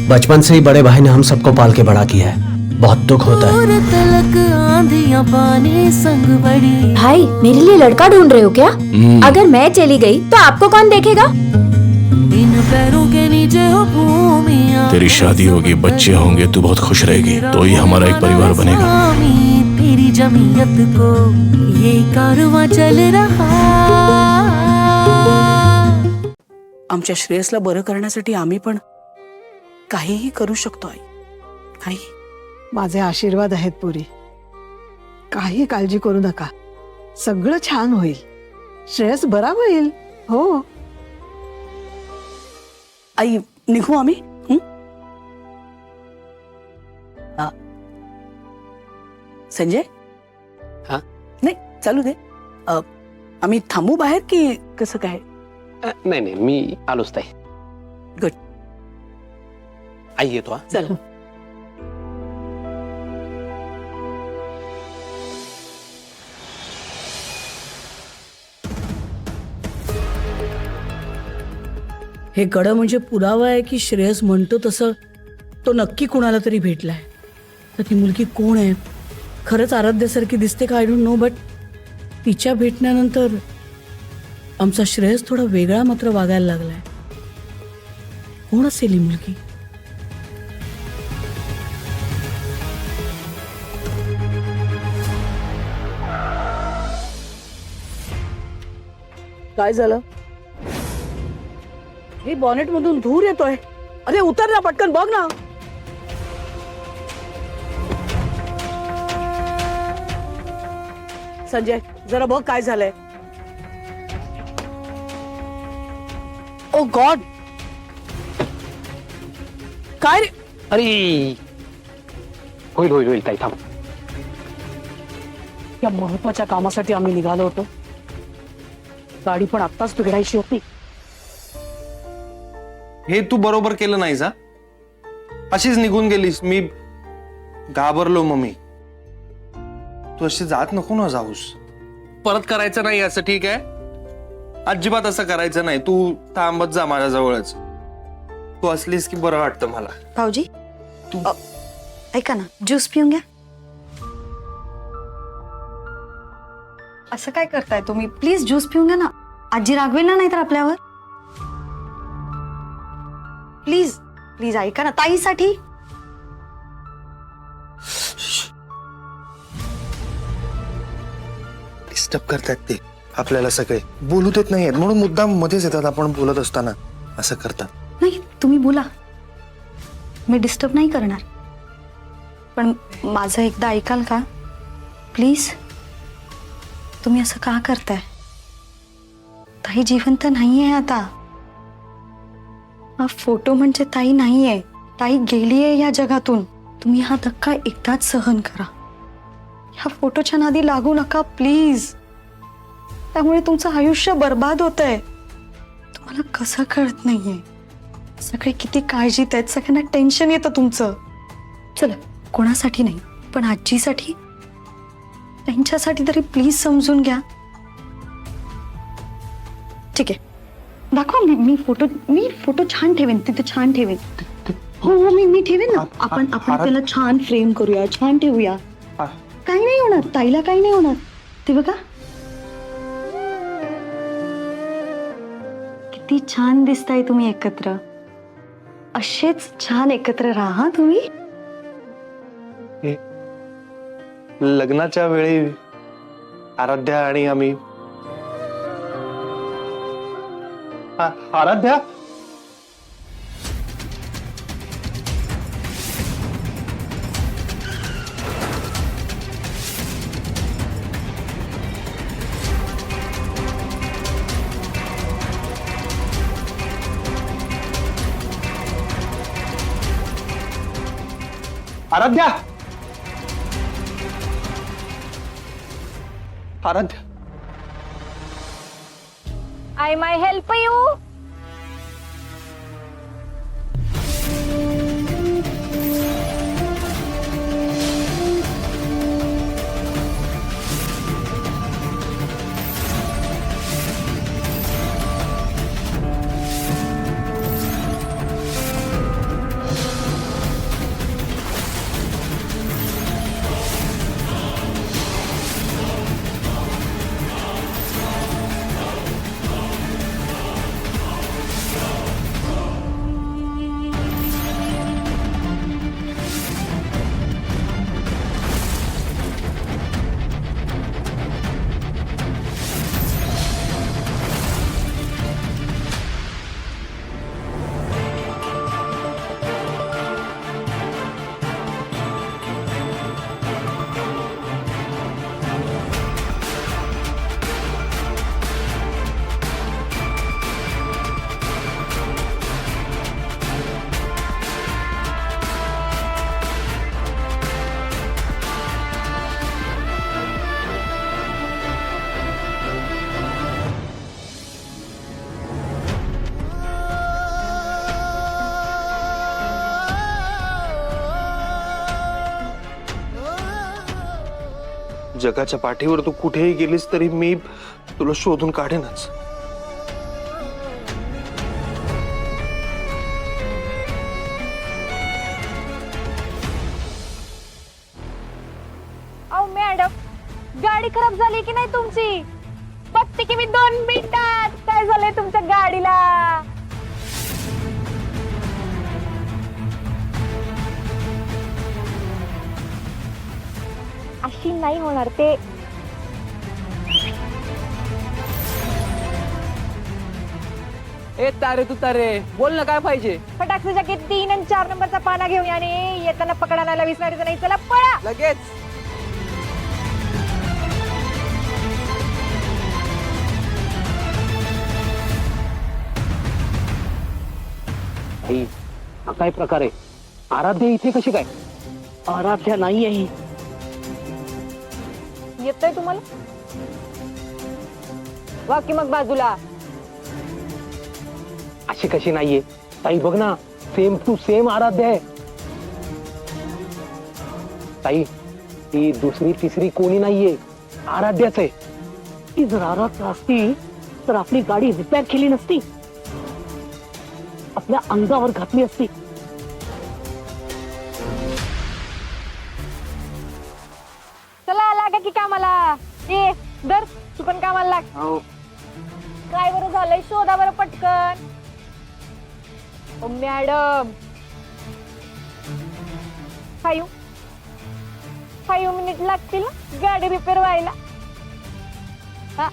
बचपन से ही बड़े भाई ने हम सबको पाल के बड़ा किया है, बहुत दुख होता है। भाई मेरे लिए लड़का ढूंढ रहे हो क्या? अगर मैं चली गई तो आपको कौन देखेगा? तेरी शादी होगी, बच्चे होंगे, तू बहुत खुश रहेगी, तो ही हमारा एक परिवार बनेगा। तेरी जमीयत को ये कारवां चल रहा। आमच्या श्रेयसला बरं करण्यासाठी आम्ही पण काहीही करू शकतो आई, काही। माझे आशीर्वाद आहेत पुरी, काही काळजी करू नका, सगळं छान होईल, श्रेयस बरा होईल। हो आई निघू आम्ही? संजय हा? नाही चालू दे। आम्ही थांबू बाहेर की कसं काय? नाही नाही, मी आलोच ताई। गुड। आई येतो हा। चल। हे गड म्हणजे पुरावा आहे की श्रेयस म्हणतो तसं तो नक्की कोणाला तरी भेटलाय। तर ती मुलगी कोण आहे? खरंच आराध्यासारखी दिसते का? आय डोंट नो, बट तिच्या भेटण्यानंतर आमचा श्रेयस थोडा वेगळा मात्र वागायला लागलाय। कोण असेल ही मुलगी? काय झालं? हे बॉनेट मधून धूर येतोय। अरे उतर ना, पटकन बघ ना। संजय जरा बघ काय झालंय। ओ गॉड, काय रे? अरे होईल होईल होईल ताई, थांब। या महत्वाच्या कामासाठी आम्ही निघालो होतो, गाडी पण आत्ताच बिघडायची होती। हे तू बरोबर केलं नाहीस हा, अशीच निघून गेलीस। मी घाबरलो मम्मी, तू अशी जात नको ना जाऊस। परत करायचं नाही असं, ठीक आहे? अजिबात असं करायचं नाही, तू थांबत जा माझ्याजवळच। तू असलीस की बरं वाटतं मला। भाऊजी तू ऐका ना, ज्यूस पिऊन घ्या। असं काय करताय तुम्ही? प्लीज ज्यूस पिऊन घ्या ना, आजी रागवेल ना नाहीतर आपल्यावर। प्लीज प्लीज ऐका ना, ताईसाठी। डिस्टर्ब करतायत ते आपल्याला, सगळे बोलू देत नाहीयेत म्हणून मुद्दाम मध्येच येतात आपण बोलत असताना, असं करतात। नाही तुम्ही बोला, मी डिस्टर्ब नाही करणार, पण माझं एकदा ऐकाल का प्लीज? तुम्ही असं का करताय? ताई जिवंत नाहीये आता। हा फोटो म्हणजे ताई नाहीये, ताई गेलीये या जगातून। तुम्ही हा धक्का एकदाच सहन करा, ह्या फोटोच्या नादी लागू नका प्लीज। त्यामुळे तुमचं आयुष्य बर्बाद होतंय, तुम्हाला कसं कळत नाहीये? सगळे किती काळजीत आहेत, सगळ्यांना टेन्शन येतं तुमचं। चला, कोणासाठी नाही पण आजीसाठी, त्यांच्यासाठी तरी प्लीज समजून घ्या। ठीक आहे, दाखवा। मी फोटो छान ठेवेन, तिथे छान ठेवेन। हो हो, मी ठेवेन ना। आपण त्याला छान फ्रेम करूया, छान ठेवूया। काही नाही होणार, ताईला काही नाही होणार। ते बघा किती छान दिसताय तुम्ही एकत्र, असेच छान एकत्र राहा तुम्ही। लग्नाच्या वेळी आराध्या आणि आम्ही, Aaradhya Aaradhya Aaradhya I might help you. जगाच्या पाठीवर तू कुठेही गेलीस तरी मी तुला शोधून काढेनच. अहो मॅडम, गाडी खराब झाली की नाही तुमची? बघते की मी 2 मिनिटात. काय झालंय तुमच्या गाडीला? अशी नाही होणार ते. ए तारे तू तारे, बोल ना काय पाहिजे. फटाकच्या की 3 आणि 4 नंबरचा पाना घेऊन या आणि येताना पकडायला विसरायचं नाही. चला पळा. लगेच. आई, हा काय प्रकार आहे? आराध्य इथे कशी काय? आराध्या नाही आहे. येतोय तुम्हाला? वा की मग बाजूला. अशी कशी नाहीये? ताई बघ ना, सेम टू सेम आराध्य आहे. ताई, ती दुसरी तिसरी कोणी नाहीये, आराध्याच आहे. ती जर आराध्य असती तर आपली गाडी रिपेअर केली नसती, आपल्या अंगावर घातली असती. चला लागा की कामाला. ए दर, तू पण कामाला लाग. काय बरं झालंय? शोधा बरं पटकन. ओ मॅडम, 5 मिनिट लागतील गाडी रिपेअर व्हायला. हा